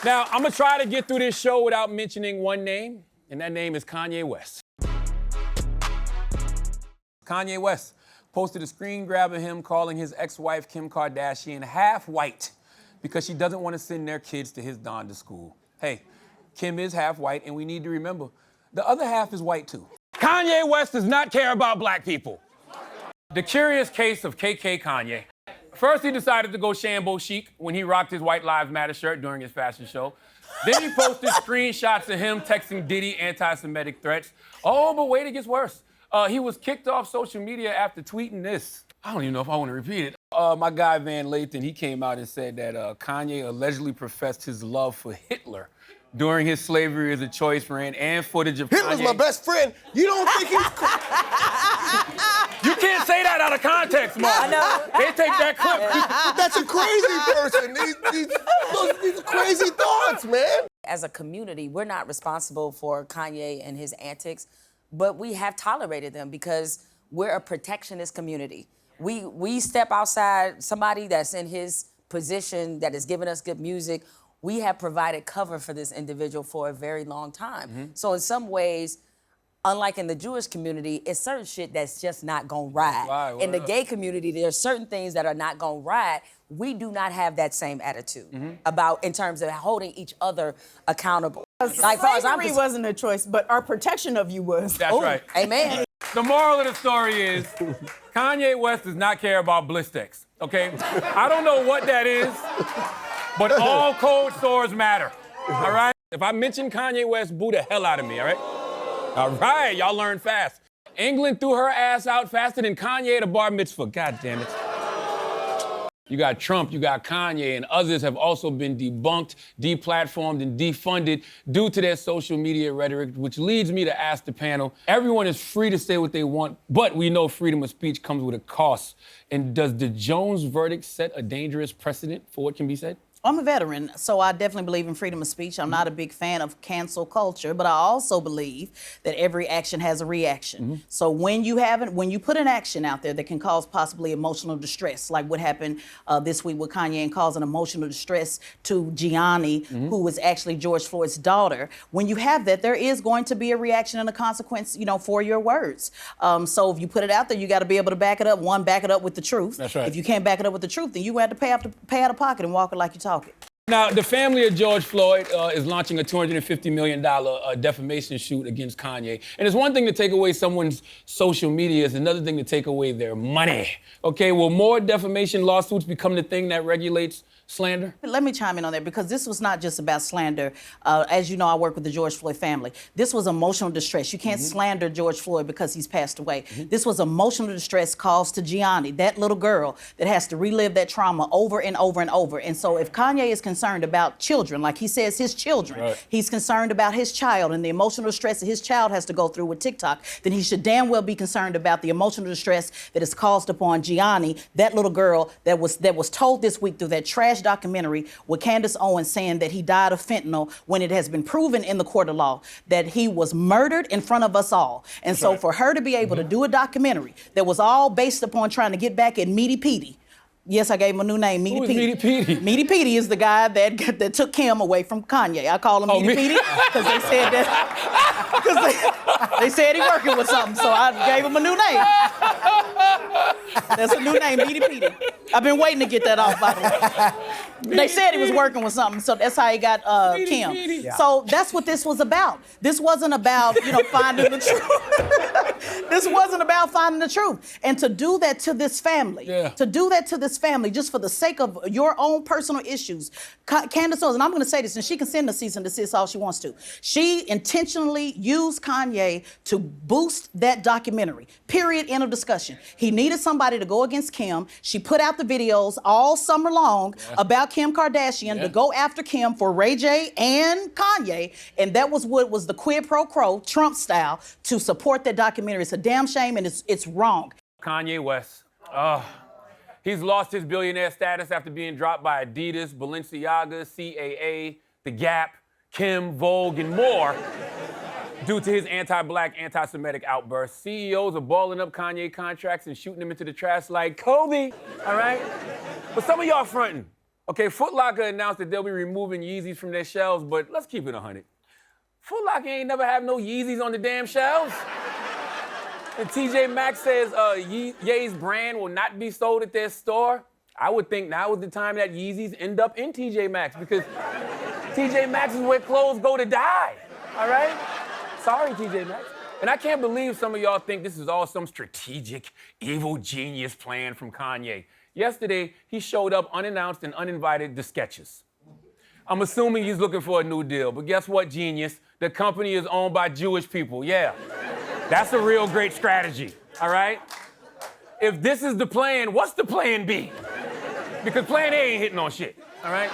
Now, I'm gonna try to get through this show without mentioning one name, and that name is Kanye West. Kanye West posted a screen grab of him calling his ex-wife Kim Kardashian half white because she doesn't want to send their kids to his Donda school. Hey, Kim is half white, and we need to remember, the other half is white too. Kanye West does not care about black people. The curious case of KK Kanye. First, he decided to go Shambo chic when he rocked his White Lives Matter shirt during his fashion show. Then he posted screenshots of him texting Diddy anti-Semitic threats. Oh, but wait, it gets worse. He was kicked off social media after tweeting this. I don't even know if I want to repeat it. My guy Van Lathan, he came out and said that Kanye allegedly professed his love for Hitler during his Slavery as a Choice rant and footage of Hitler's Kanye. my best friend. You don't think he's... You can't say that out of context, Mark. I know. They take that clip. That's a crazy person. These crazy thoughts, man. As a community, we're not responsible for Kanye and his antics, but we have tolerated them because we're a protectionist community. We step outside somebody that's in his position that is giving us good music. We have provided cover for this individual for a very long time. Mm-hmm. So in some ways, unlike in the Jewish community, it's certain shit that's just not gonna ride. In the gay community, there are certain things that are not gonna ride. We do not have that same attitude about in terms of holding each other accountable. Like, slavery wasn't a choice, but our protection of you was. That's right. Amen. The moral of the story is Kanye West does not care about Blistex, okay? I don't know what that is, but all cold sores matter, all right? If I mention Kanye West, boo the hell out of me, all right? All right, y'all learn fast. England threw her ass out faster than Kanye at a bar mitzvah. God damn it. You got Trump, you got Kanye, and others have also been debunked, deplatformed, and defunded due to their social media rhetoric, which leads me to ask the panel, everyone is free to say what they want, but we know freedom of speech comes with a cost. And does the Jones verdict set a dangerous precedent for what can be said? I'm a veteran, so I definitely believe in freedom of speech. I'm not a big fan of cancel culture, but I also believe that every action has a reaction. So when you put an action out there that can cause possibly emotional distress, like what happened this week with Kanye and causing emotional distress to Gianni, who was actually George Floyd's daughter, when you have that, there is going to be a reaction and a consequence, for your words. So if you put it out there, you got to be able to back it up. One, back it up with the truth. That's right. If you can't back it up with the truth, then you have to pay out of pocket and walk it like you talk it. Now, the family of George Floyd is launching a $250 million defamation suit against Kanye. And it's one thing to take away someone's social media, it's another thing to take away their money. Okay, will more defamation lawsuits become the thing that regulates slander? Let me chime in on that because this was not just about slander. As you know, I work with the George Floyd family. This was emotional distress. You can't slander George Floyd because he's passed away. This was emotional distress caused to Gianni, that little girl that has to relive that trauma over and over and over. And so if Kanye is concerned about children, like he says his children, he's concerned about his child and the emotional distress that his child has to go through with TikTok, then he should damn well be concerned about the emotional distress that is caused upon Gianni, that little girl that was told this week through that trash documentary with Candace Owens saying that he died of fentanyl when it has been proven in the court of law that he was murdered in front of us all. And so for her to be able to do a documentary that was all based upon trying to get back at Meaty Petey. Yes, I gave him a new name, Meaty Petey. Meaty Petey? Meaty Petey is the guy that took Kim away from Kanye. I call him Meaty Petey because they said that because they said he working with something, so I gave him a new name. That's a new name, Meaty Petey. I've been waiting to get that off, by the way. They said he was working with something, so that's how he got Kim. Yeah. So that's what this was about. This wasn't about, finding the truth. This wasn't about finding the truth. And to do that to this family, just for the sake of your own personal issues, Candace Owens, and I'm going to say this, and she can send a cease and desist all she wants to. She intentionally used Kanye to boost that documentary. Period. End of discussion. He needed somebody to go against Kim. She put out the videos all summer long about Kim Kardashian to go after Kim for Ray J and Kanye, and that was what was the quid pro quo, Trump style, to support that documentary. It's a damn shame, and it's wrong. Kanye West. He's lost his billionaire status after being dropped by Adidas, Balenciaga, CAA, The Gap, Kim, Vogue, and more due to his anti-black, anti-Semitic outbursts. CEOs are balling up Kanye contracts and shooting them into the trash like Kobe, all right? But some of y'all fronting. Okay, Foot Locker announced that they'll be removing Yeezys from their shelves, but let's keep it 100. Foot Locker ain't never have no Yeezys on the damn shelves. And TJ Maxx says Ye's brand will not be sold at their store. I would think now is the time that Yeezys end up in TJ Maxx because TJ Maxx is where clothes go to die, all right? Sorry, TJ Maxx. And I can't believe some of y'all think this is all some strategic, evil genius plan from Kanye. Yesterday, he showed up unannounced and uninvited to Skechers. I'm assuming he's looking for a new deal, but guess what, genius? The company is owned by Jewish people, yeah. That's a real great strategy, all right? If this is the plan, what's the plan B? Because plan A ain't hitting on shit, all right?